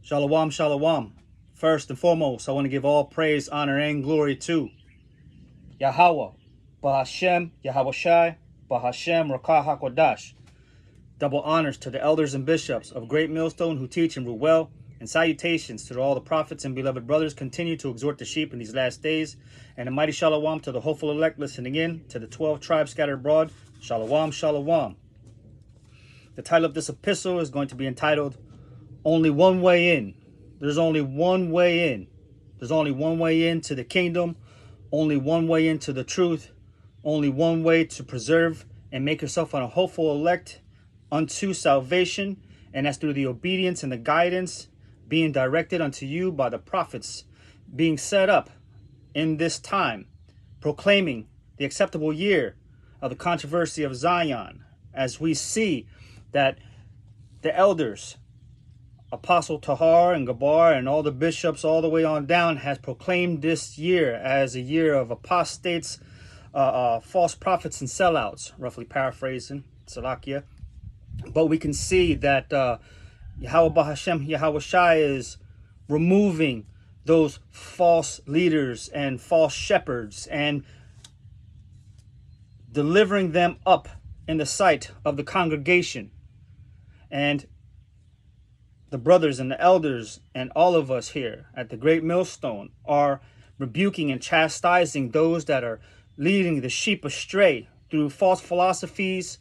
Shalom, shalom. First and foremost, I want to give all praise, honor, and glory to Yahweh, Bahashem, Yahweh Shai, Bahashem, Rakah HaKodash. Double honors to the elders and bishops of Great Millstone who teach and rule well, and salutations to all the prophets and beloved brothers continue to exhort the sheep in these last days, and a mighty shalom to the hopeful elect listening in, to the 12 tribes scattered abroad. Shalom, shalom. The title of this epistle is going to be entitled, Only One Way In. There's only one way in. There's only one way into the kingdom, only one way into the truth, only one way to preserve and make yourself a hopeful elect unto salvation, and that's through the obedience and the guidance being directed unto you by the prophets being set up in this time, proclaiming the acceptable year of the controversy of Zion, as we see that the elders, Apostle Tahar and Gabar and all the bishops all the way on down has proclaimed this year as a year of apostates, false prophets and sellouts, roughly paraphrasing, Salakia. But we can see that Yahweh Bahashem, Yahweh Shai is removing those false leaders and false shepherds and delivering them up in the sight of the congregation. And the brothers and the elders and all of us here at the Great Millstone are rebuking and chastising those that are leading the sheep astray through false philosophies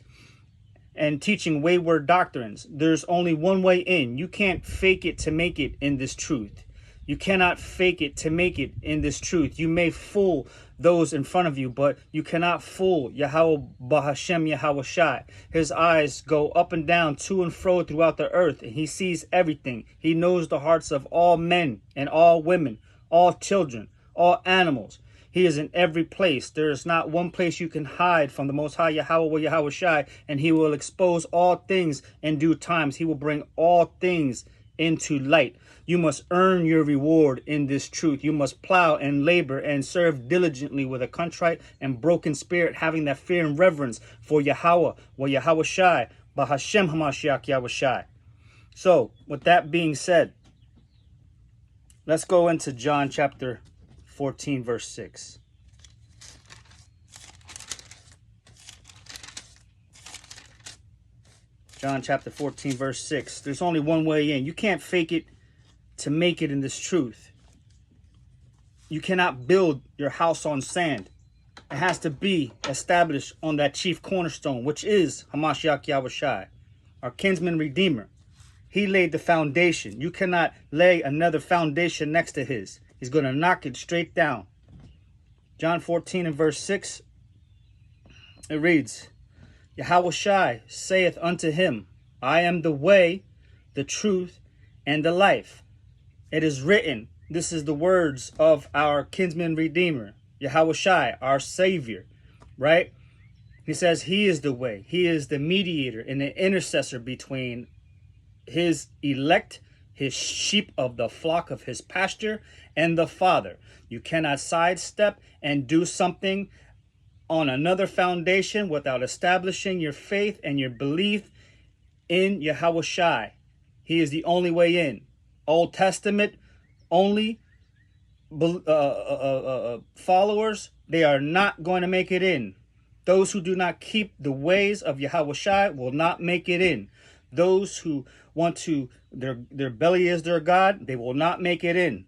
and teaching wayward doctrines. There's only one way in. You can't fake it to make it in this truth. You cannot fake it to make it in this truth. You may fool those in front of you, but you cannot fool Yahweh Bahashem, Yahweh Shai. His eyes go up and down, to and fro throughout the earth, and he sees everything. He knows the hearts of all men and all women, all children, all animals. He is in every place. There is not one place you can hide from the Most High Yahweh or Yahweh Shai, and he will expose all things in due times. He will bring all things into light. You must earn your reward in this truth. You must plow and labor and serve diligently with a contrite and broken spirit, having that fear and reverence for Yahweh or Yahweh Shai, Bahashem Hamashiach Yahweh Shai. So, with that being said, let's go into John chapter 14, verse 6. John chapter 14, verse 6. There's only one way in. You can't fake it to make it in this truth. You cannot build your house on sand. It has to be established on that chief cornerstone, which is Hamashiach Yahweh Shai, our kinsman redeemer. He laid the foundation. You cannot lay another foundation next to his. He's going to knock it straight down. John 14 and verse 6, it reads, Yahweh Shai saith unto him, I am the way, the truth, and the life. It is written, this is the words of our kinsman redeemer, Yahweh Shai, our savior, right? He says he is the way. He is the mediator and the intercessor between his elect, his sheep of the flock of his pasture, and the Father. You cannot sidestep and do something on another foundation without establishing your faith and your belief in Yahweh Shai. He is the only way in. Old Testament only followers, they are not going to make it in. Those who do not keep the ways of Yahweh Shai will not make it in. Those who want to, their belly is their God, they will not make it in.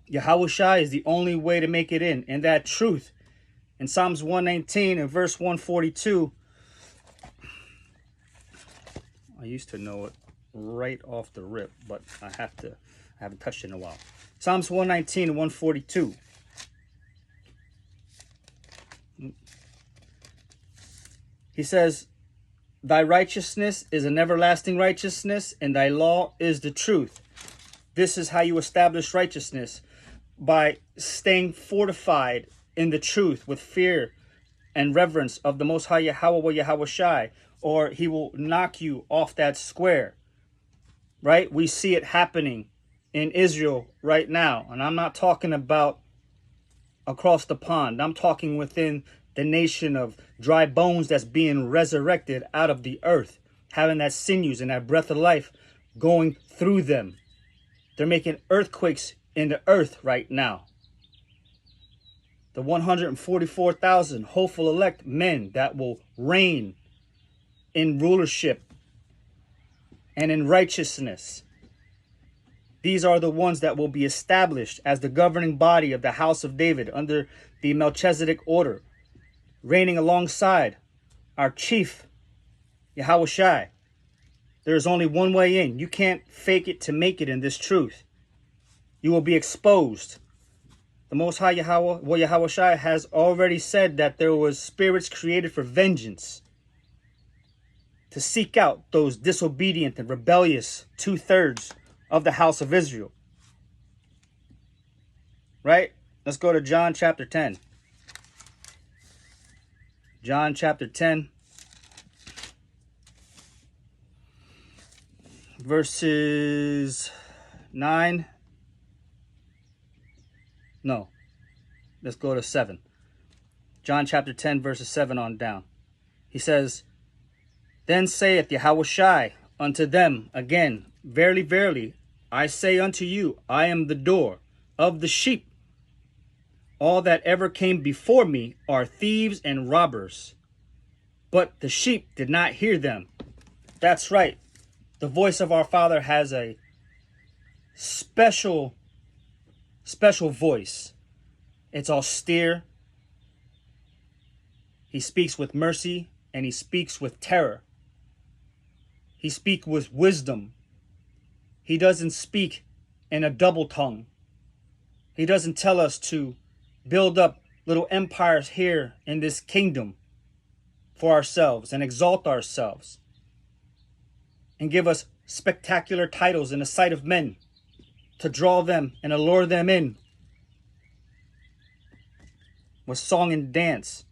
Yahweh Shai is the only way to make it in. And that truth in Psalms 119 and verse 142, I used to know it right off the rip, but I haven't touched it in a while. Psalms 119 and 142. He says, thy righteousness is an everlasting righteousness, and thy law is the truth. This is how you establish righteousness, by staying fortified in the truth with fear and reverence of the Most High Yahweh or Yahweh Shai, or he will knock you off that square. Right? We see it happening in Israel right now. And I'm not talking about across the pond. I'm talking within the nation of dry bones that's being resurrected out of the earth, having that sinews and that breath of life going through them. They're making earthquakes in the earth right now. The 144,000 hopeful elect men that will reign in rulership and in righteousness. These are the ones that will be established as the governing body of the house of David under the Melchizedek order, reigning alongside our chief, Yahushai. There is only one way in. You can't fake it to make it in this truth. You will be exposed. The Most High Yahushai has already said that there was spirits created for vengeance, to seek out those disobedient and rebellious 2/3 of the house of Israel. Right? Let's go to John chapter 10. John chapter 10. Verses 9. No. Let's go to 7. John chapter 10, verses 7 on down. He says, Then saith Yahushai unto them again, Verily, verily, I say unto you, I am the door of the sheep. All that ever came before me are thieves and robbers, but the sheep did not hear them. That's right. The voice of our Father has a special voice. It's austere. He speaks with mercy and he speaks with terror. He speaks with wisdom. He doesn't speak in a double tongue. He doesn't tell us to build up little empires here in this kingdom for ourselves and exalt ourselves and give us spectacular titles in the sight of men to draw them and allure them in with song and dance.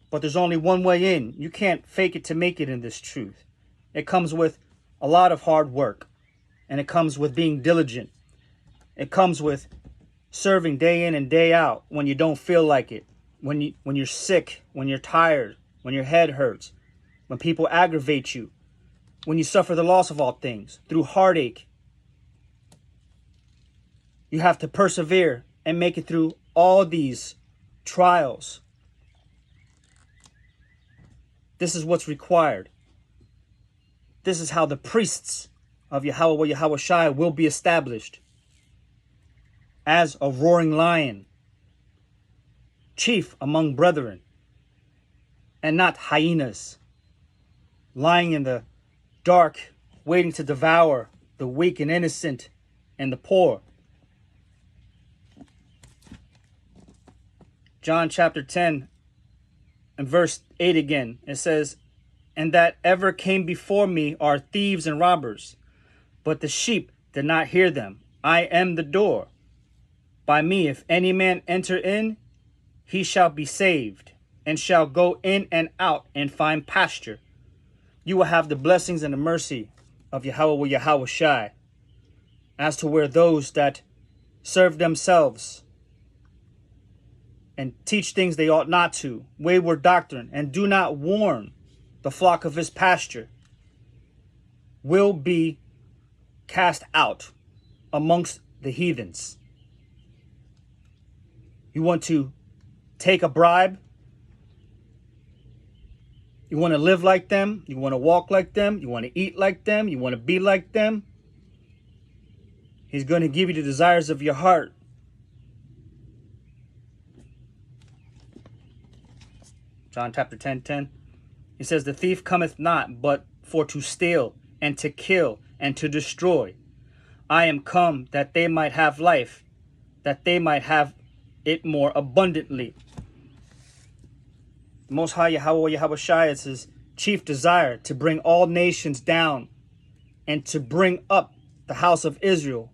But there's only one way in. You can't fake it to make it in this truth. It comes with a lot of hard work, and it comes with being diligent. It comes with serving day in and day out when you don't feel like it, when you're sick, when you're tired, when your head hurts, when people aggravate you, when you suffer the loss of all things, through heartache. You have to persevere and make it through all these trials. This is what's required. This is how the priests of Yahushai will be established. As a roaring lion, chief among brethren, and not hyenas, lying in the dark, waiting to devour the weak and innocent and the poor. John chapter 10 and verse 8 again, it says, And that ever came before me are thieves and robbers, but the sheep did not hear them. I am the door. By me, if any man enter in, he shall be saved, and shall go in and out and find pasture. You will have the blessings and the mercy of Yahushai as to where those that serve themselves and teach things they ought not to, wayward doctrine, and do not warn the flock of his pasture, will be cast out amongst the heathens. You want to take a bribe? You want to live like them? You want to walk like them? You want to eat like them? You want to be like them? He's going to give you the desires of your heart. John chapter 10:10. He says, The thief cometh not, but for to steal, and to kill, and to destroy. I am come that they might have life, that they might have it more abundantly. The Most High Yahushai is his chief desire to bring all nations down and to bring up the house of Israel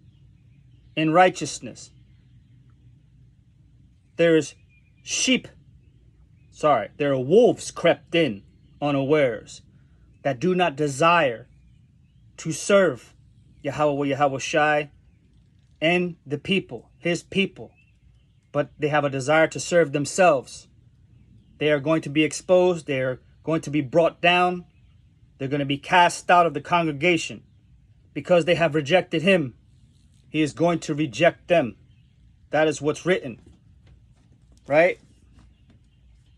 in righteousness. There are wolves crept in unawares that do not desire to serve Yahushai and the people, his people, but they have a desire to serve themselves. They are going to be exposed. They are going to be brought down. They're going to be cast out of the congregation because they have rejected him. He is going to reject them. That is what's written. Right?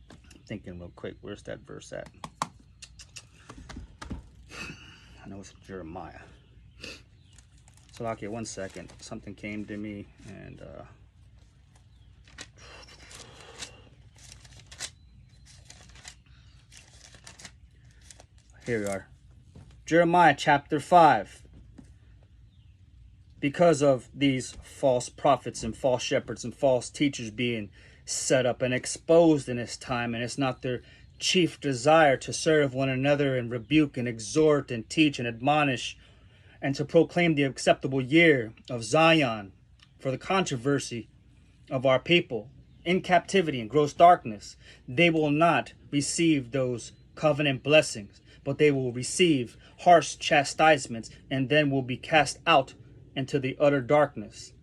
I'm thinking real quick. Where's that verse at? I know it's Jeremiah. So, okay, 1 second. Something came to me and here we are. Jeremiah chapter 5. Because of these false prophets and false shepherds and false teachers being set up and exposed in this time, and it's not their chief desire to serve one another and rebuke and exhort and teach and admonish and to proclaim the acceptable year of Zion for the controversy of our people in captivity and gross darkness, they will not receive those covenant blessings, but they will receive harsh chastisements and then will be cast out into the utter darkness.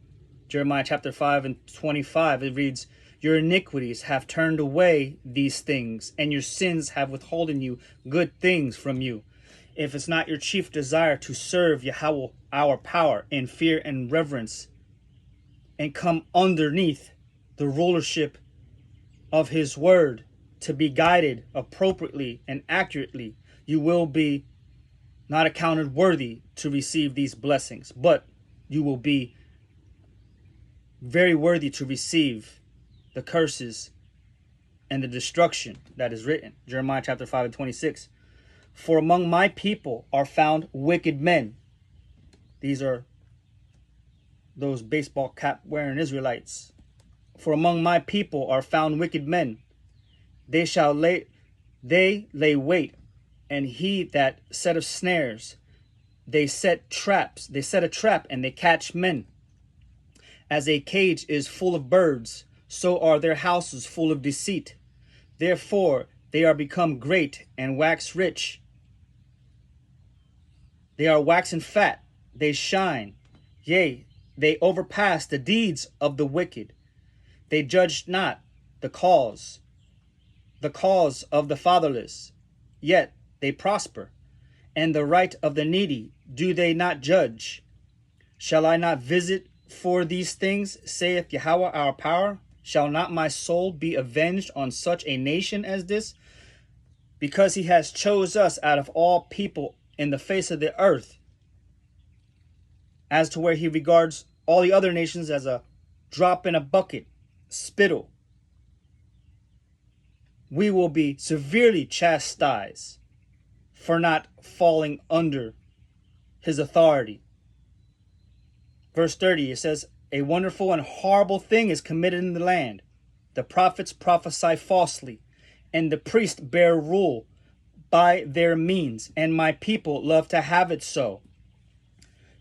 Jeremiah chapter 5 and 25, it reads, your iniquities have turned away these things, and your sins have withholden you good things from you. If it's not your chief desire to serve Yahweh, our power, in fear and reverence, and come underneath the rulership of his word to be guided appropriately and accurately, you will be not accounted worthy to receive these blessings, but you will be very worthy to receive the curses and the destruction that is written. Jeremiah chapter 5 and 26. For among my people are found wicked men. These are those baseball cap wearing Israelites. For among my people are found wicked men. They lay wait, and he that setteth snares, they set a trap and they catch men. As a cage is full of birds, so are their houses full of deceit. Therefore they are become great and wax rich. They are waxen fat, they shine. Yea, they overpass the deeds of the wicked. They judge not the cause of the fatherless, yet they prosper. And the right of the needy do they not judge. Shall I not visit for these things, saith Yahweh our power? Shall not my soul be avenged on such a nation as this? Because he has chose us out of all people in the face of the earth, as to where he regards all the other nations as a drop in a bucket, spittle. We will be severely chastised for not falling under his authority. Verse 30, it says, a wonderful and horrible thing is committed in the land. The prophets prophesy falsely, and the priests bear rule by their means, and my people love to have it so.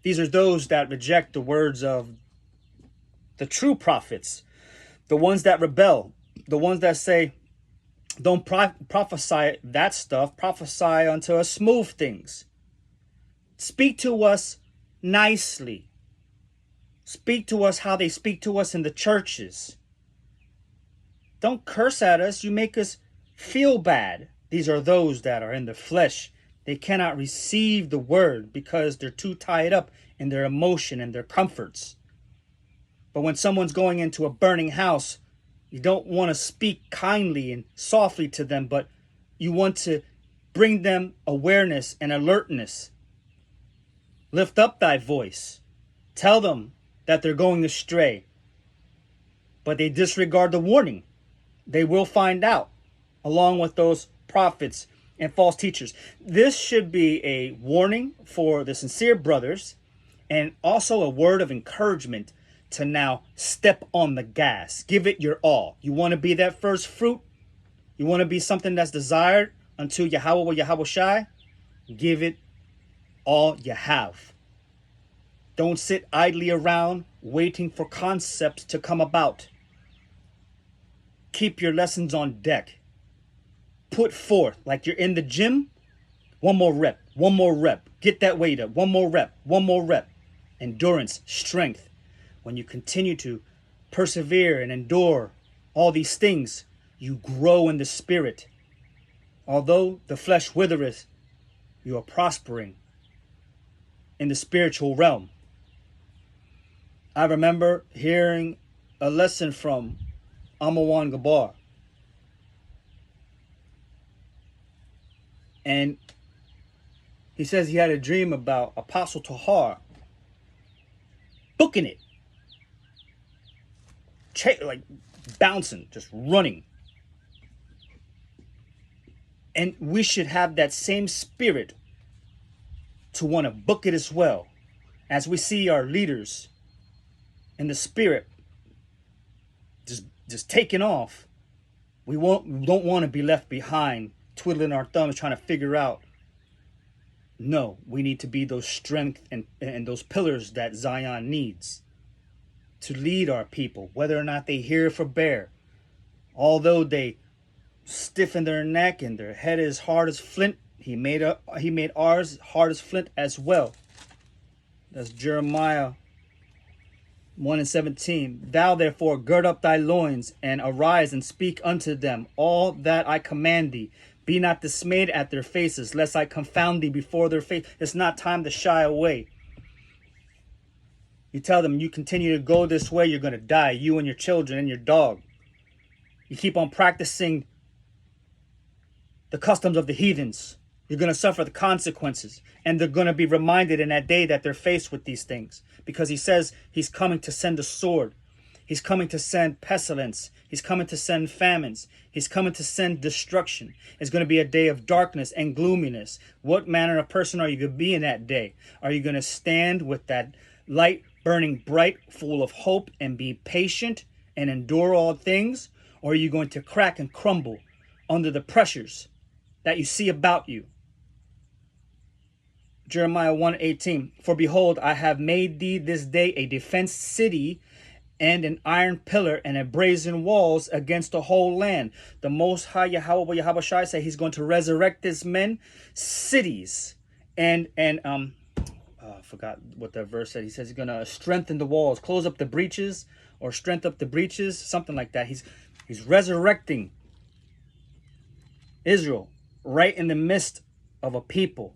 These are those that reject the words of the true prophets, the ones that rebel, the ones that say, don't prophesy that stuff, prophesy unto us smooth things. Speak to us nicely. Speak to us how they speak to us in the churches. Don't curse at us. You make us feel bad. These are those that are in the flesh. They cannot receive the word because they're too tied up in their emotion and their comforts. But when someone's going into a burning house, you don't want to speak kindly and softly to them, but you want to bring them awareness and alertness. Lift up thy voice. Tell them that they're going astray, but they disregard the warning. They will find out, along with those prophets and false teachers. This should be a warning for the sincere brothers and also a word of encouragement to now step on the gas. Give it your all. You want to be that first fruit? You want to be something that's desired unto Yahweh or Yahweh Shai? Give it all you have. Don't sit idly around waiting for concepts to come about. Keep your lessons on deck. Put forth like you're in the gym. One more rep, one more rep. Get that weight up. One more rep, one more rep. Endurance, strength. When you continue to persevere and endure all these things, you grow in the spirit. Although the flesh withereth, you are prospering in the spiritual realm. I remember hearing a lesson from Amawan Gabar. And he says he had a dream about Apostle Tahar booking it. Like bouncing, just running. And we should have that same spirit to want to book it as well. As we see our leaders in the spirit just taking off, we don't want to be left behind, twiddling our thumbs, trying to figure out. No, we need to be those strength and those pillars that Zion needs to lead our people, whether or not they hear for bear. Although they stiffen their neck and their head is hard as flint, he made ours hard as flint as well. That's Jeremiah 1:17. Thou therefore gird up thy loins and arise and speak unto them all that I command thee. Be not dismayed at their faces, lest I confound thee before their face. It's not time to shy away. You tell them, you continue to go this way, you're going to die, you and your children and your dog. You keep on practicing the customs of the heathens, you're going to suffer the consequences. And they're going to be reminded in that day that they're faced with these things. Because he says he's coming to send a sword. He's coming to send pestilence. He's coming to send famines. He's coming to send destruction. It's going to be a day of darkness and gloominess. What manner of person are you going to be in that day? Are you going to stand with that light burning bright, full of hope, and be patient and endure all things? Or are you going to crack and crumble under the pressures that you see about you? Jeremiah 1:18. For behold, I have made thee this day a defense city, and an iron pillar and a brazen walls against the whole land. The Most High Yahweh Shai said he's going to resurrect his men, cities, and I forgot what that verse said. He says he's going to strengthen the walls, close up the breaches, or strengthen up the breaches, something like that. He's resurrecting Israel right in the midst of a people.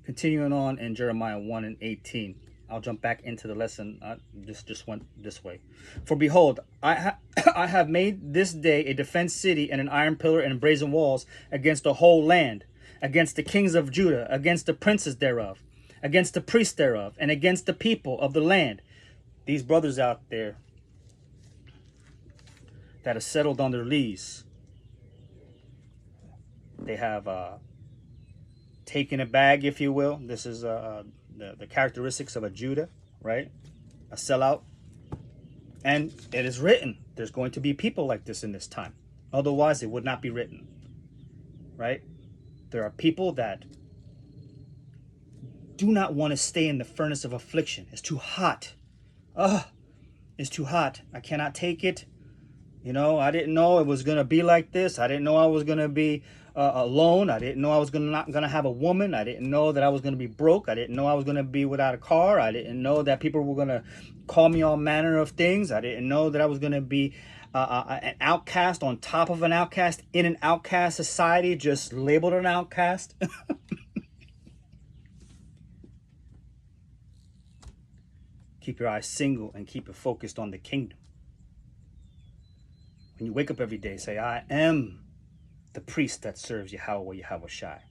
Continuing on in Jeremiah 1:18. I'll jump back into the lesson. Just went this way. For behold, I have made this day a defense city and an iron pillar and brazen walls against the whole land, against the kings of Judah, against the princes thereof, against the priests thereof, and against the people of the land. These brothers out there that are settled on their lease, they have taken a bag, if you will. This is the characteristics of a Judah, right? A sellout. And it is written, there's going to be people like this in this time. Otherwise, it would not be written, right? There are people that do not want to stay in the furnace of affliction. It's too hot. It's too hot. I cannot take it. You know, I didn't know it was going to be like this. I didn't know I was going to be alone. I didn't know I was not going to have a woman. I didn't know that I was going to be broke. I didn't know I was going to be without a car. I didn't know that people were going to call me all manner of things. I didn't know that I was going to be an outcast on top of an outcast in an outcast society, just labeled an outcast. Keep your eyes single and keep it focused on the kingdom. When you wake up every day, say, I am the priest that serves Yahweh Shai.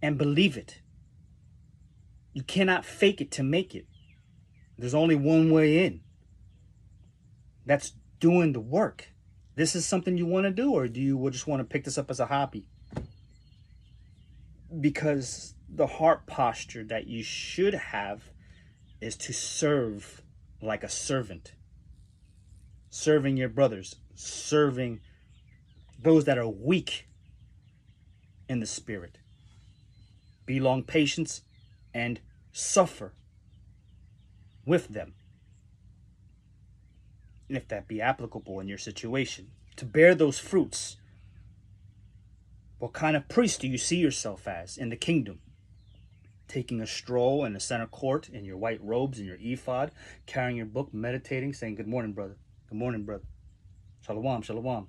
And believe it. You cannot fake it to make it. There's only one way in. That's doing the work. This is something you want to do, or do you just want to pick this up as a hobby? Because the heart posture that you should have is to serve like a servant. Serving your brothers, serving those that are weak in the spirit. Be long patience and suffer with them. And if that be applicable in your situation, to bear those fruits. What kind of priest do you see yourself as in the kingdom? Taking a stroll in the center court in your white robes and your ephod, carrying your book, meditating, saying, good morning, brother. Good morning, brother. Shalom, shalom.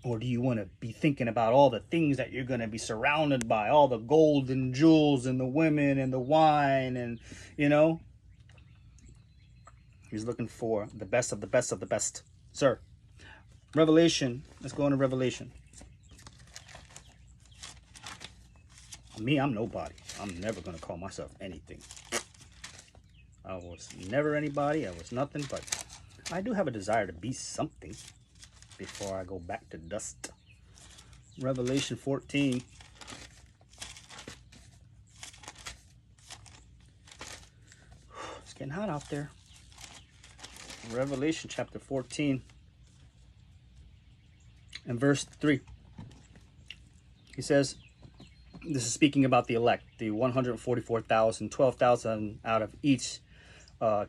Or do you want to be thinking about all the things that you're going to be surrounded by, all the gold and jewels and the women and the wine and, you know? He's looking for the best of the best of the best. Sir, Revelation. Let's go into Revelation. Me, I'm nobody. I'm never going to call myself anything. I was never anybody. I was nothing, but I do have a desire to be something before I go back to dust. Revelation 14. It's getting hot out there. Revelation chapter 14 and verse 3. He says, this is speaking about the elect, the 144,000, 12,000 out of each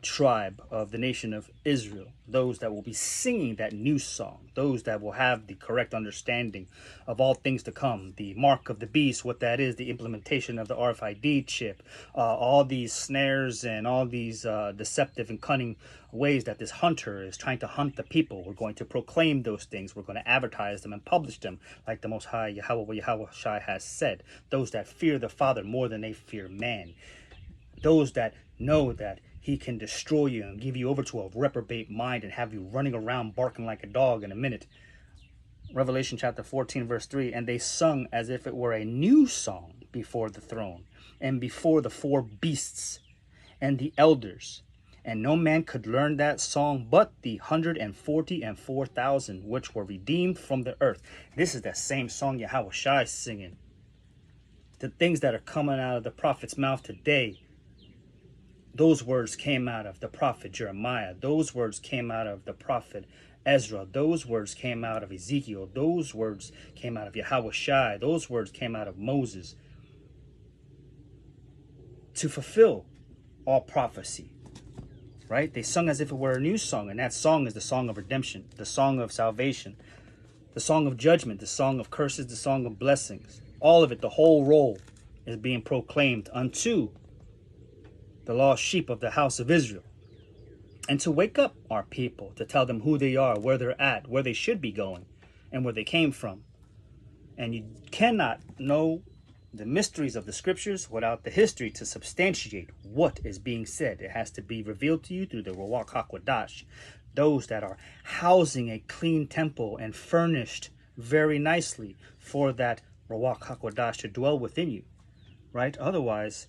tribe of the nation of Israel, those that will be singing that new song, those that will have the correct understanding of all things to come, the mark of the beast, what that is, the implementation of the RFID chip, all these snares and all these deceptive and cunning ways that this hunter is trying to hunt the people. We're going to proclaim those things. We're going to advertise them and publish them like the Most High Yahweh Shai has said. Those that fear the Father more than they fear man. Those that know that he can destroy you and give you over to a reprobate mind and have you running around barking like a dog in a minute. Revelation chapter 14 verse 3, and they sung as if it were a new song before the throne and before the four beasts and the elders. And no man could learn that song but the 144,000 which were redeemed from the earth. This is that same song Yahweh Shai is singing. The things that are coming out of the prophet's mouth today, those words came out of the prophet Jeremiah. Those words came out of the prophet Ezra. Those words came out of Ezekiel. Those words came out of Yahweh Shai. Those words came out of Moses. To fulfill all prophecy, right? They sung as if it were a new song, and that song is the song of redemption, the song of salvation, the song of judgment, the song of curses, the song of blessings. All of it, the whole roll, is being proclaimed unto the lost sheep of the house of Israel, and to wake up our people, to tell them who they are, where they're at, where they should be going, and where they came from. And you cannot know the mysteries of the scriptures without the history to substantiate what is being said. It has to be revealed to you through the Ruach HaKodesh, those that are housing a clean temple and furnished very nicely for that Ruach HaKodesh to dwell within you, right? Otherwise,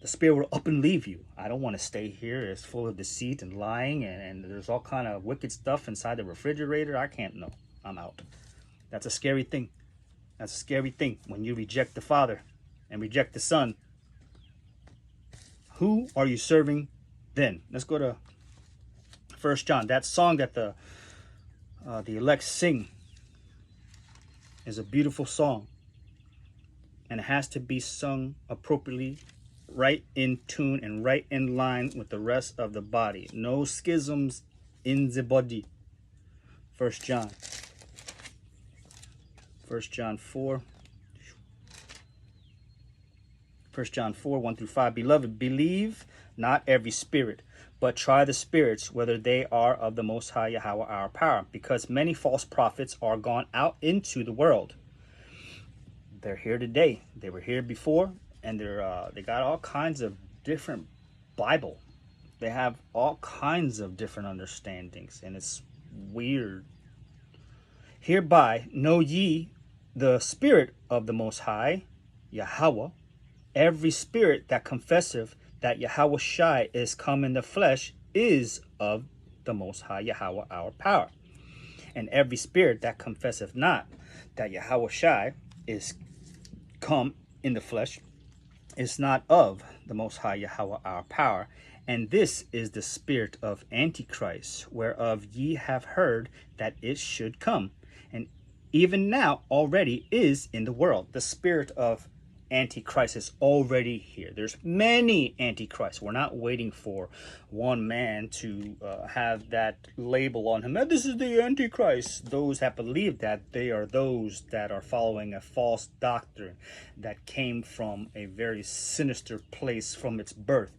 the spirit will up and leave you. I don't want to stay here. It's full of deceit and lying, and there's all kind of wicked stuff inside the refrigerator. I can't know. I'm out. That's a scary thing. That's a scary thing when you reject the Father and reject the Son. Who are you serving then? Let's go to 1 John. That song that the elect sing is a beautiful song, and it has to be sung appropriately, right in tune and right in line with the rest of the body. No schisms in the body. 1 John 4. 1 John 4, 1 through 5. Beloved, believe not every spirit, but try the spirits, whether they are of the Most High Yahweh our power, because many false prophets are gone out into the world. They're here today. They were here before, and they got all kinds of different Bible. They have all kinds of different understandings, and it's weird. Hereby know ye the spirit of the Most High Yahweh. Every spirit that confesseth that Yahweh Shai is come in the flesh is of the Most High Yahweh our power. And every spirit that confesseth not that Yahweh Shai is come in the flesh is not of the Most High Yahweh our power. And this is the spirit of Antichrist, whereof ye have heard that it should come, and even now already is in the world. The spirit of Antichrist is already here. There's many Antichrists. We're not waiting for one man to have that label on him. This is the Antichrist. Those that believe that, they are those that are following a false doctrine that came from a very sinister place from its birth.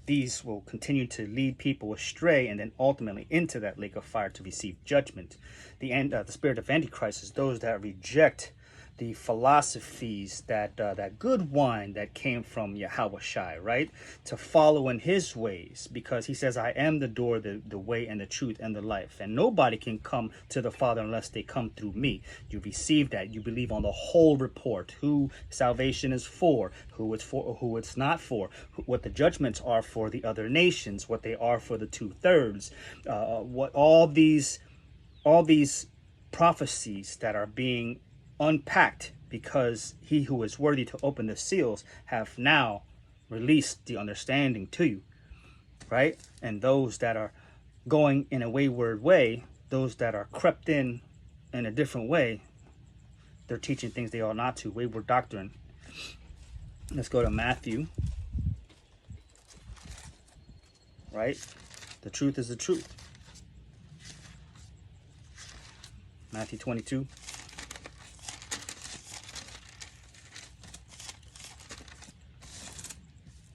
these will continue to lead people astray and then ultimately into that lake of fire to receive judgment. The spirit of Antichrist is those that reject the philosophies, that good wine that came from Yahweh Shai, right? To follow in his ways, because he says, I am the door, the way, and the truth, and the life. And nobody can come to the Father unless they come through me. You receive that. You believe on the whole report, who salvation is for, who it's for, who it's not for, what the judgments are for the other nations, what they are for the 2/3, what all these prophecies that are being unpacked, because he who is worthy to open the seals have now released the understanding to you, right? And those that are going in a wayward way, those that are crept in a different way, they're teaching things they ought not to, wayward doctrine. Let's go to Matthew, right? The truth is the truth. Matthew 22.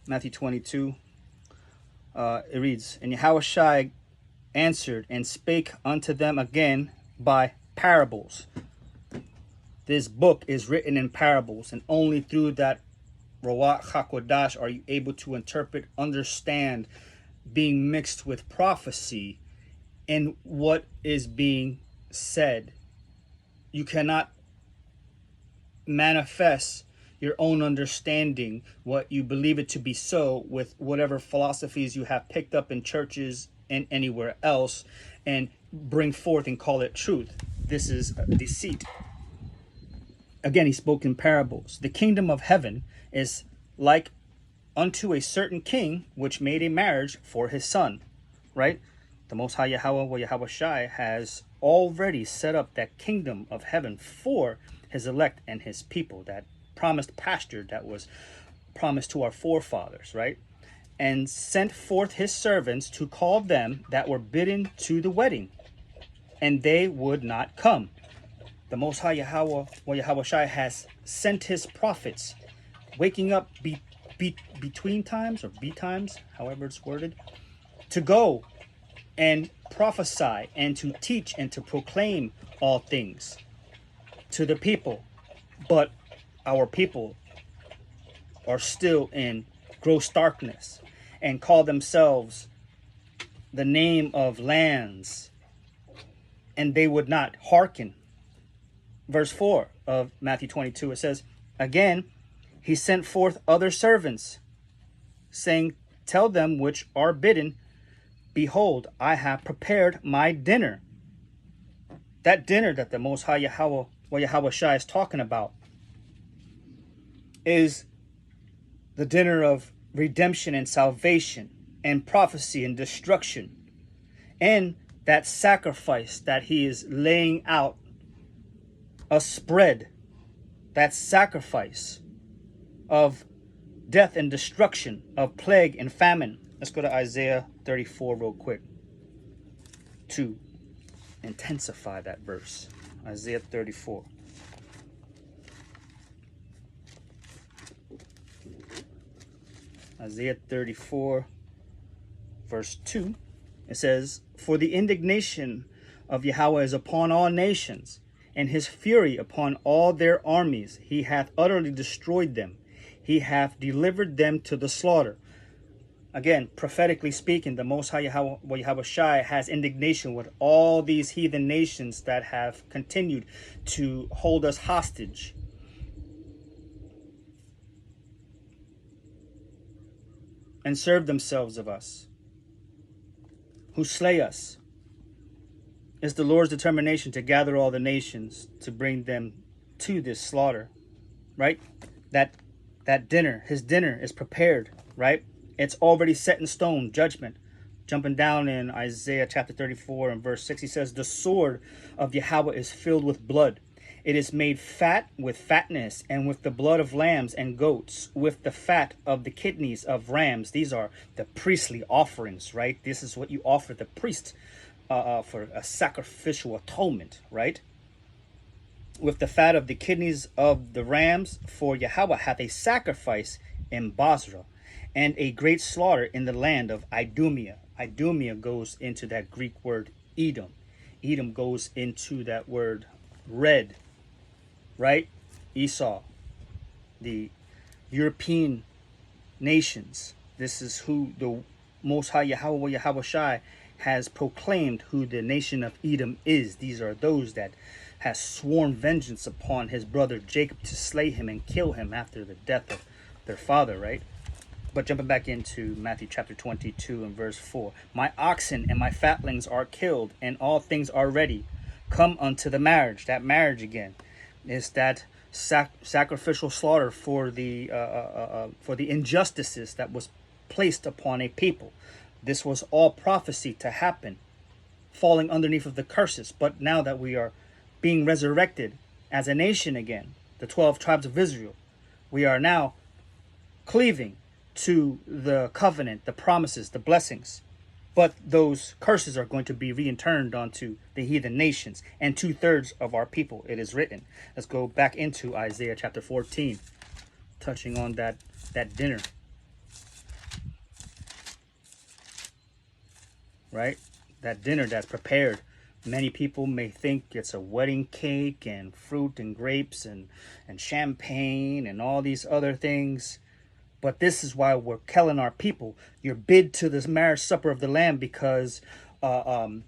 Matthew 22, it reads, And Yahushua answered and spake unto them again by parables. This book is written in parables, and only through that Ruach HaKodesh are you able to interpret, understand, being mixed with prophecy in what is being said. You cannot manifest your own understanding, what you believe it to be so, with whatever philosophies you have picked up in churches and anywhere else, and bring forth and call it truth. This is deceit. Again, he spoke in parables. The kingdom of heaven is like unto a certain king which made a marriage for his son, right? The Most High Yahweh Shai has already set up that kingdom of heaven for his elect and his people, that promised pasture that was promised to our forefathers, right? And sent forth his servants to call them that were bidden to the wedding, and they would not come. The Most High Yahweh Shai has sent his prophets, waking up between times, or be times, however it's worded, to go and prophesy and to teach and to proclaim all things to the people. But our people are still in gross darkness and call themselves the name of lands, and they would not hearken. Verse 4 of Matthew 22, it says, Again, he sent forth other servants, saying, Tell them which are bidden, Behold, I have prepared my dinner. That dinner that the Most High Yahweh Shai is talking about is the dinner of redemption and salvation and prophecy and destruction, and that sacrifice that he is laying out a spread, that sacrifice of death and destruction, of plague and famine. Let's go to Isaiah 34 real quick to intensify that verse. Isaiah 34. Isaiah 34, verse 2, it says, For the indignation of Yahweh is upon all nations, and his fury upon all their armies. He hath utterly destroyed them. He hath delivered them to the slaughter. Again, prophetically speaking, the Most High Yahweh Shai has indignation with all these heathen nations that have continued to hold us hostage. And serve themselves of us, who slay us. It's the Lord's determination to gather all the nations, to bring them to this slaughter, right? That dinner, his dinner is prepared, right? It's already set in stone, judgment. Jumping down in Isaiah chapter 34 and verse 6, he says, The sword of Yahweh is filled with blood. It is made fat with fatness, and with the blood of lambs and goats, with the fat of the kidneys of rams. These are the priestly offerings, right? This is what you offer the priest for a sacrificial atonement, right? With the fat of the kidneys of the rams, for Yahweh hath a sacrifice in Basra, and a great slaughter in the land of Idumea. Idumea goes into that Greek word Edom. Edom goes into that word red, right? Esau, the European nations. This is who the Most High Yahweh Shai has proclaimed who the nation of Edom is. These are those that has sworn vengeance upon his brother Jacob to slay him and kill him after the death of their father, right? But jumping back into Matthew chapter 22 and verse 4. My oxen and my fatlings are killed, and all things are ready. Come unto the marriage. That marriage again is that sacrificial slaughter for the injustices that was placed upon a people. This was all prophecy to happen, falling underneath of the curses. But now that we are being resurrected as a nation again, the 12 tribes of Israel, we are now cleaving to the covenant, the promises, the blessings. But those curses are going to be reinterned onto the heathen nations and 2/3 of our people, it is written. Let's go back into Isaiah chapter 14, touching on that dinner. Right? That dinner that's prepared. Many people may think it's a wedding cake and fruit and grapes and champagne and all these other things. But this is why we're telling our people, you're bid to this marriage supper of the Lamb, because for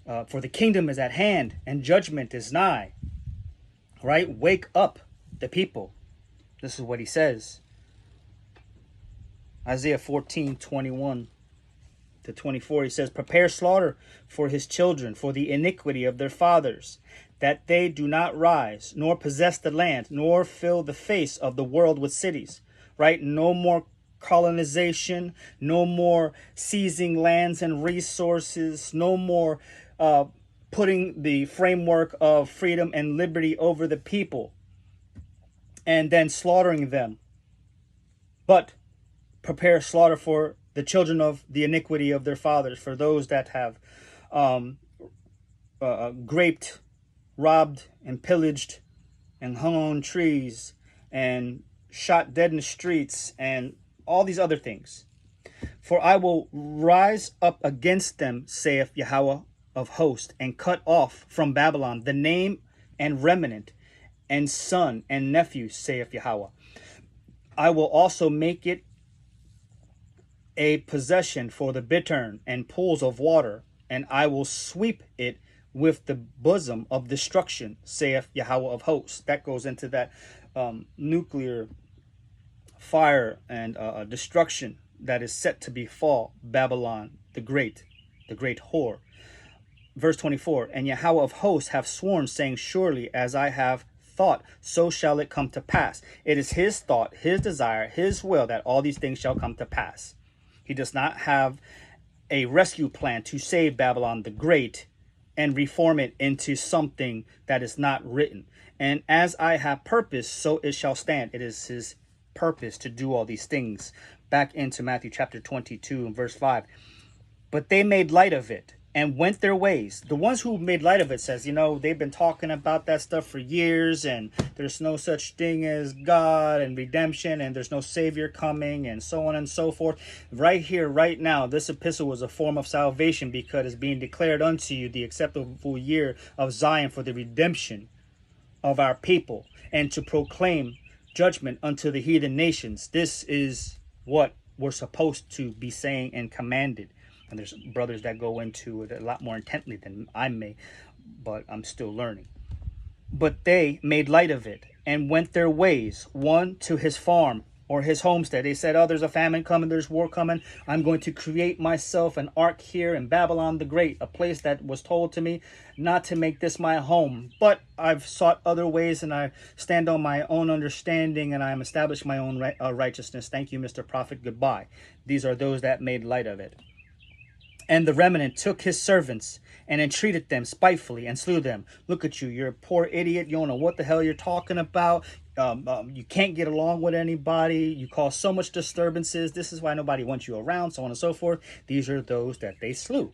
the kingdom is at hand and judgment is nigh. Right? Wake up the people. This is what he says. Isaiah 14:21 to 24, he says, prepare slaughter for his children, for the iniquity of their fathers, that they do not rise, nor possess the land, nor fill the face of the world with cities. Right? No more colonization, no more seizing lands and resources, no more putting the framework of freedom and liberty over the people and then slaughtering them. But prepare slaughter for the children of the iniquity of their fathers, for those that have raped, robbed, and pillaged, and hung on trees, and shot dead in the streets, and all these other things. For I will rise up against them, saith Yahweh of hosts, and cut off from Babylon the name and remnant, and son and nephew, saith Yahweh. I will also make it a possession for the bittern and pools of water, and I will sweep it with the bosom of destruction, saith Yahweh of hosts. That goes into that nuclear fire and destruction that is set to befall Babylon the great whore. Verse 24, and Yahweh of hosts have sworn, saying, surely as I have thought, so shall it come to pass. It is his thought, his desire, his will that all these things shall come to pass. He does not have a rescue plan to save Babylon the Great and reform it into something that is not written. And as I have purposed, so it shall stand. It is his purpose to do all these things. Back into Matthew chapter 22 and verse 5. But they made light of it and went their ways. The ones who made light of it says, they've been talking about that stuff for years, and there's no such thing as God and redemption, and there's no Savior coming, and so on and so forth. Right here, right now, this epistle was a form of salvation, because it's being declared unto you the acceptable year of Zion for the redemption of our people, and to proclaim judgment unto the heathen nations. This is what we're supposed to be saying and commanded. And there's brothers that go into it a lot more intently than I may, but I'm still learning. But they made light of it and went their ways, one to his farm or his homestead. They said, there's a famine coming, there's war coming. I'm going to create myself an ark here in Babylon the Great, a place that was told to me not to make this my home. But I've sought other ways, and I stand on my own understanding, and I am established my own righteousness. Thank you, Mr. Prophet. Goodbye. These are those that made light of it. And the remnant took his servants and entreated them spitefully and slew them. Look at you, you're a poor idiot. You don't know what the hell you're talking about. You can't get along with anybody. You cause so much disturbances. This is why nobody wants you around, so on and so forth. These are those that they slew.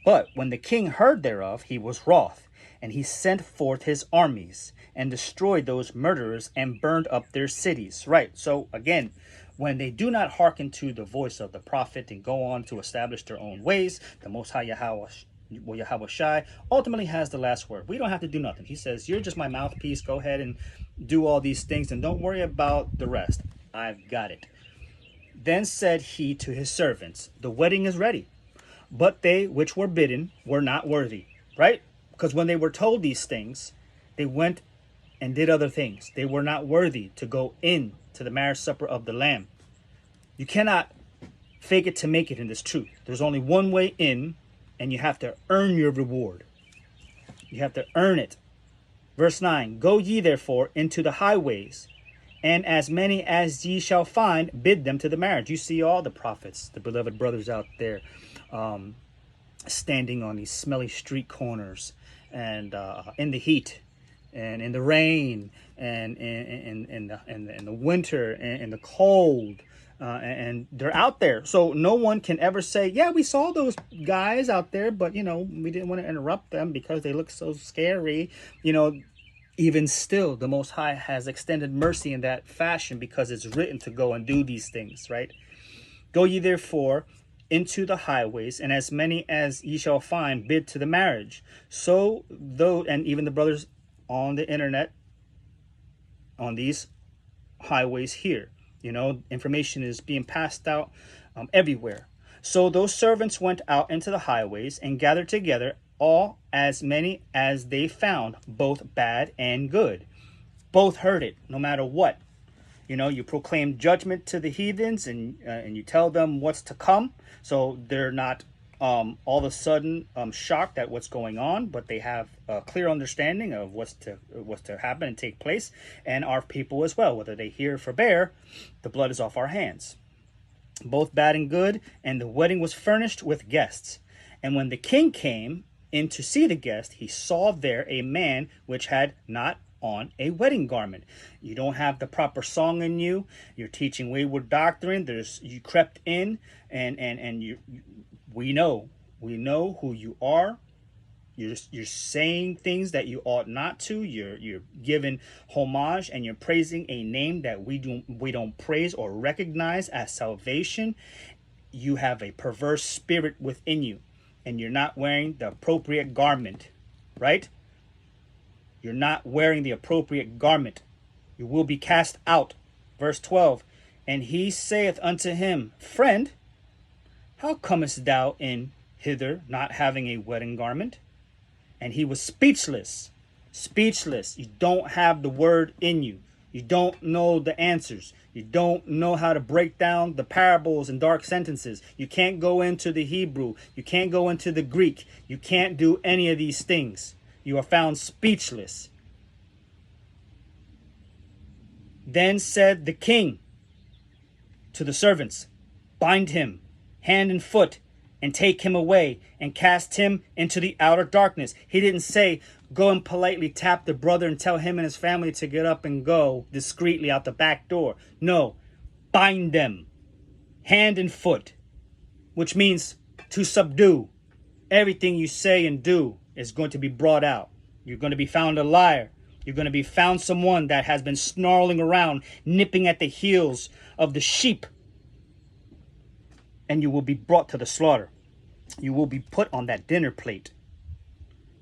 But when the king heard thereof, he was wroth, and he sent forth his armies and destroyed those murderers and burned up their cities. Right. So again, When they do not hearken to the voice of the prophet and go on to establish their own ways, the Most High Yahweh Shai ultimately has the last word. We don't have to do nothing. He says, you're just my mouthpiece. Go ahead and do all these things and don't worry about the rest. I've got it. Then said he to his servants, the wedding is ready, but they which were bidden were not worthy. Right? Because when they were told these things, they went and did other things. They were not worthy to go in to the marriage supper of the Lamb. You cannot fake it to make it in this truth. There's only one way in, and you have to earn your reward. You have to earn it. Verse 9, go ye therefore into the highways, and as many as ye shall find, bid them to the marriage. You see all the prophets, the beloved brothers out there, standing on these smelly street corners and in the heat and in the rain and in the winter and in the cold. And they're out there. So no one can ever say, yeah, we saw those guys out there, but, you know, we didn't want to interrupt them because they look so scary. You know, even still, the Most High has extended mercy in that fashion because it's written to go and do these things, right? Go ye therefore into the highways, and as many as ye shall find, bid to the marriage. So though, and even the brothers on the internet, on these highways here, you know, information is being passed out everywhere. So those servants went out into the highways and gathered together all as many as they found, both bad and good. Both heard it, no matter what. You know, you proclaim judgment to the heathens and you tell them what's to come. So they're not all of a sudden shocked at what's going on, but they have a clear understanding of what's to happen and take place. And our people as well, whether they hear or forbear, the blood is off our hands. Both bad and good, and the wedding was furnished with guests. And when the king came in to see the guest, he saw there a man which had not on a wedding garment. You don't have the proper song in you. You're teaching wayward doctrine. You crept in, and we know who you are. You're saying things that you ought not to. You're giving homage and you're praising a name that we don't praise or recognize as salvation. You have a perverse spirit within you, and you're not wearing the appropriate garment, right? You're not wearing the appropriate garment. You will be cast out. Verse 12, and he saith unto him, friend, how comest thou in hither, not having a wedding garment? And he was speechless. Speechless. You don't have the word in you. You don't know the answers. You don't know how to break down the parables and dark sentences. You can't go into the Hebrew. You can't go into the Greek. You can't do any of these things. You are found speechless. Then said the king to the servants, bind him hand and foot, and take him away, and cast him into the outer darkness. He didn't say, go and politely tap the brother and tell him and his family to get up and go discreetly out the back door. No, bind them, hand and foot, which means to subdue. Everything you say and do is going to be brought out. You're going to be found a liar. You're going to be found someone that has been snarling around, nipping at the heels of the sheep. And you will be brought to the slaughter. You will be put on that dinner plate.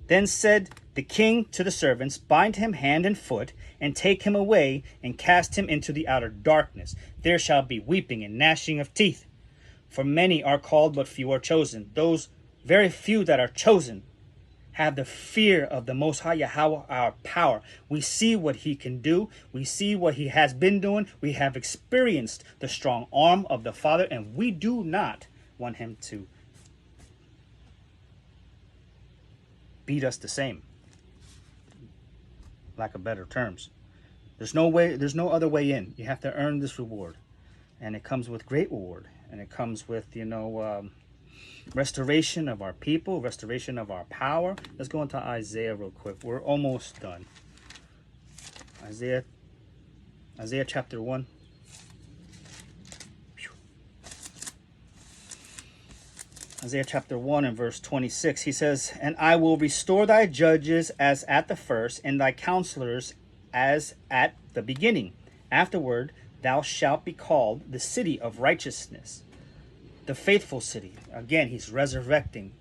Then said the king to the servants, bind him hand and foot, and take him away, and cast him into the outer darkness. There shall be weeping and gnashing of teeth. For many are called, but few are chosen. Those very few that are chosen have the fear of the Most High Yahweh, our power. We see what he can do. We see what he has been doing. We have experienced the strong arm of the Father, and we do not want him to beat us the same. Lack of better terms. There's no other way in. You have to earn this reward. And it comes with great reward. And it comes with, restoration of our people, restoration of our power. Let's go into Isaiah real quick. We're almost done. Isaiah chapter 1. Isaiah chapter 1 and verse 26. He says, and I will restore thy judges as at the first, and thy counselors as at the beginning. Afterward, thou shalt be called the city of righteousness, the faithful city. Again, he's resurrecting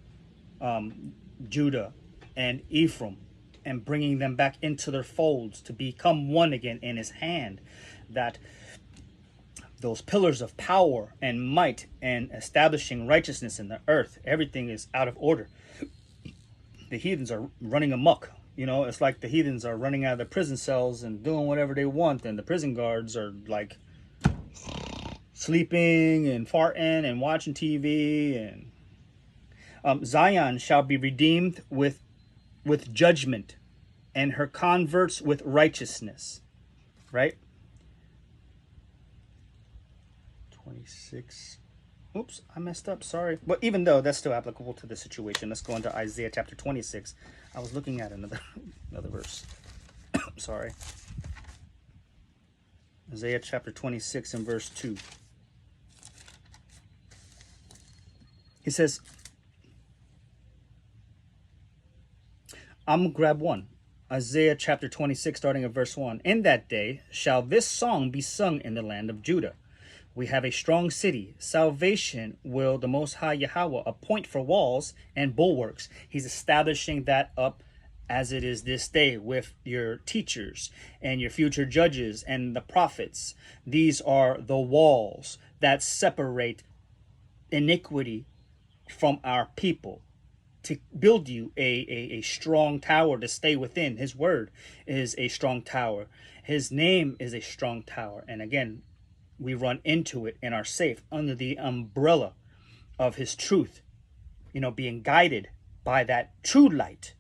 Judah and Ephraim and bringing them back into their folds to become one again in his hand. That those pillars of power and might and establishing righteousness in the earth, everything is out of order. The heathens are running amok. You know, it's like the heathens are running out of the prison cells and doing whatever they want, and the prison guards are like sleeping and farting and watching TV. And Zion shall be redeemed with judgment, and her converts with righteousness. Right? 26. Oops, I messed up. Sorry. But even though that's still applicable to the situation, let's go into Isaiah chapter 26. I was looking at another verse. Sorry. Isaiah chapter 26 and verse 2. He says, I'm going to grab one. Isaiah chapter 26, starting at verse 1. In that day shall this song be sung in the land of Judah. We have a strong city. Salvation will the Most High Yahweh appoint for walls and bulwarks. He's establishing that up as it is this day with your teachers and your future judges and the prophets. These are the walls that separate iniquity from our people, to build you a strong tower to stay within. His word is a strong tower. His name is a strong tower. And again, we run into it and are safe under the umbrella of his truth, you know, being guided by that true light,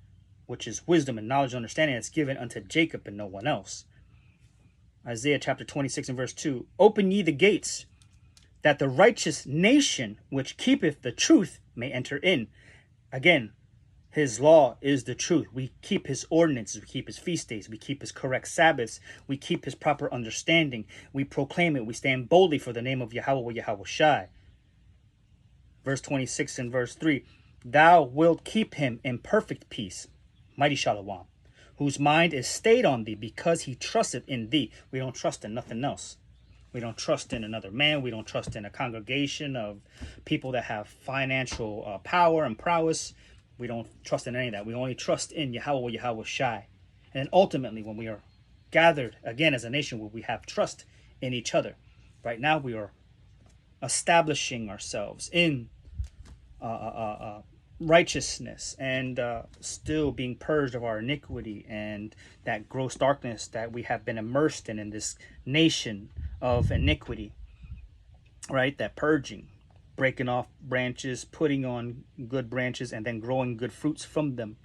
which is wisdom and knowledge and understanding that's given unto Jacob and no one else. Isaiah chapter 26 and verse 2. Open ye the gates, that the righteous nation which keepeth the truth may enter in. Again, his law is the truth. We keep his ordinances. We keep his feast days. We keep his correct Sabbaths. We keep his proper understanding. We proclaim it. We stand boldly for the name of Yahweh Yahweh Shai. Verse 26 and verse 3. Thou wilt keep him in perfect peace, mighty Shalom, whose mind is stayed on thee because he trusteth in thee. We don't trust in nothing else. We don't trust in another man. We don't trust in a congregation of people that have financial power and prowess. We don't trust in any of that. We only trust in Yahweh Yahweh Shai. And ultimately, when we are gathered again as a nation, where we have trust in each other. Right now, we are establishing ourselves in righteousness and still being purged of our iniquity and that gross darkness that we have been immersed in this nation of iniquity. Right? That purging. Breaking off branches, putting on good branches, and then growing good fruits from them.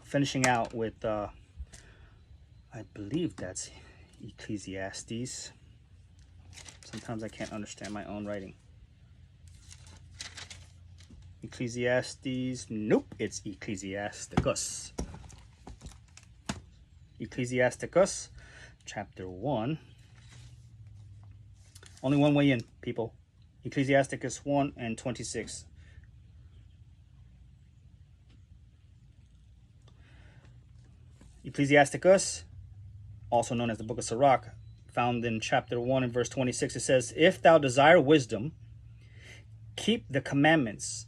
Finishing out with, I believe that's Ecclesiastes. Sometimes I can't understand my own writing. Ecclesiastes, nope, it's Ecclesiasticus. Ecclesiasticus, chapter 1. Only one way in, people. Ecclesiasticus 1 and 26. Ecclesiasticus, also known as the book of Sirach, found in chapter 1 and verse 26, it says, if thou desire wisdom, keep the commandments,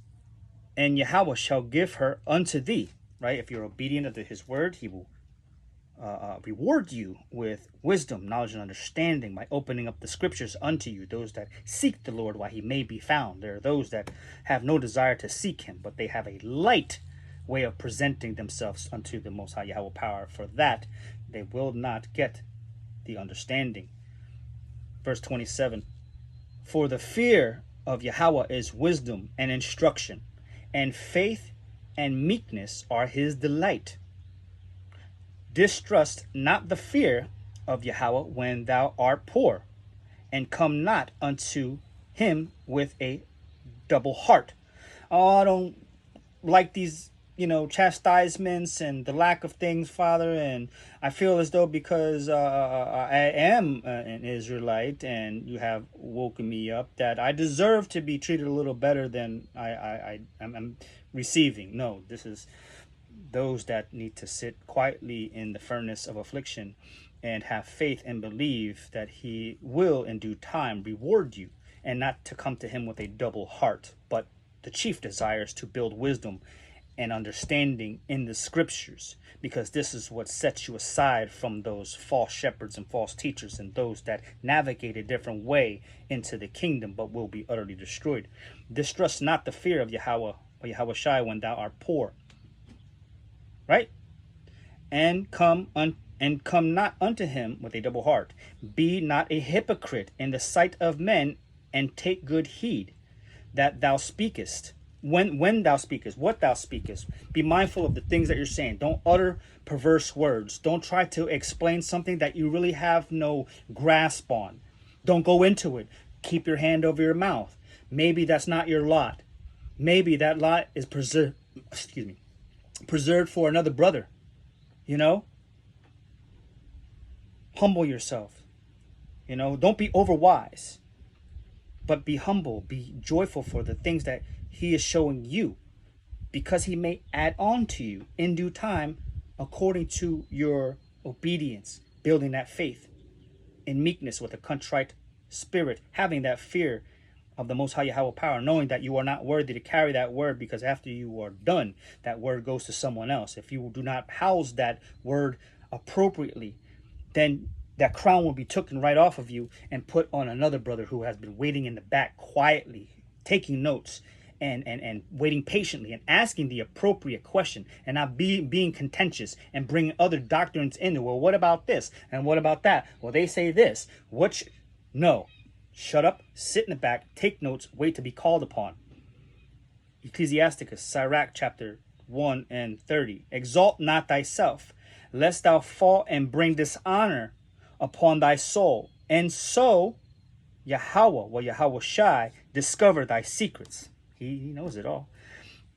and Yahweh shall give her unto thee. Right? If you're obedient unto his word, he will reward you with wisdom, knowledge, and understanding by opening up the scriptures unto you. Those that seek the Lord while he may be found. There are those that have no desire to seek him, but they have a light way of presenting themselves unto the Most High Yahweh power. For that, they will not get the understanding. Verse 27. For the fear of Yahweh is wisdom and instruction, and faith and meekness are his delight. Distrust not the fear of Yahweh when thou art poor, and come not unto him with a double heart. Oh, I don't like these, chastisements and the lack of things, Father. And I feel as though because I am an Israelite and you have woken me up, that I deserve to be treated a little better than I'm receiving. No, this is those that need to sit quietly in the furnace of affliction and have faith and believe that he will in due time reward you, and not to come to him with a double heart. But the chief desire is to build wisdom and understanding in the scriptures, because this is what sets you aside from those false shepherds and false teachers and those that navigate a different way into the kingdom but will be utterly destroyed. Distrust not the fear of Yahweh or Yahweh Shai when thou art poor, right? And come not unto him with a double heart. Be not a hypocrite in the sight of men, and take good heed that thou speakest. When thou speakest, what thou speakest. Be mindful of the things that you're saying. Don't utter perverse words. Don't try to explain something that you really have no grasp on. Don't go into it. Keep your hand over your mouth. Maybe that's not your lot. Maybe that lot is preserved for another brother. You know? Humble yourself. You know, don't be overwise, but be humble, be joyful for the things that he is showing you, because he may add on to you in due time according to your obedience, building that faith in meekness with a contrite spirit, having that fear of the Most High Yahweh power, knowing that you are not worthy to carry that word, because after you are done, that word goes to someone else. If you do not house that word appropriately, then that crown will be taken right off of you and put on another brother who has been waiting in the back quietly, taking notes and waiting patiently and asking the appropriate question, and not being contentious and bringing other doctrines into, well, what about this? And what about that? Well, they say this. No. Shut up, sit in the back, take notes, wait to be called upon. Ecclesiasticus, Sirach, chapter 1 and 30. Exalt not thyself, lest thou fall and bring dishonor upon thy soul. And so Yahweh, or Yahweh Shai, discover thy secrets. He knows it all.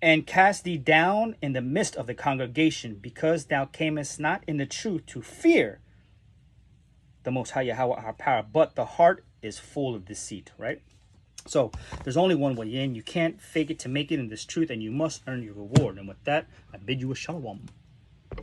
And cast thee down in the midst of the congregation, because thou camest not in the truth to fear the Most High Yahweh our power, but the heart is full of deceit, right? So there's only one way in. You can't fake it to make it in this truth, and you must earn your reward. And with that, I bid you a shalom.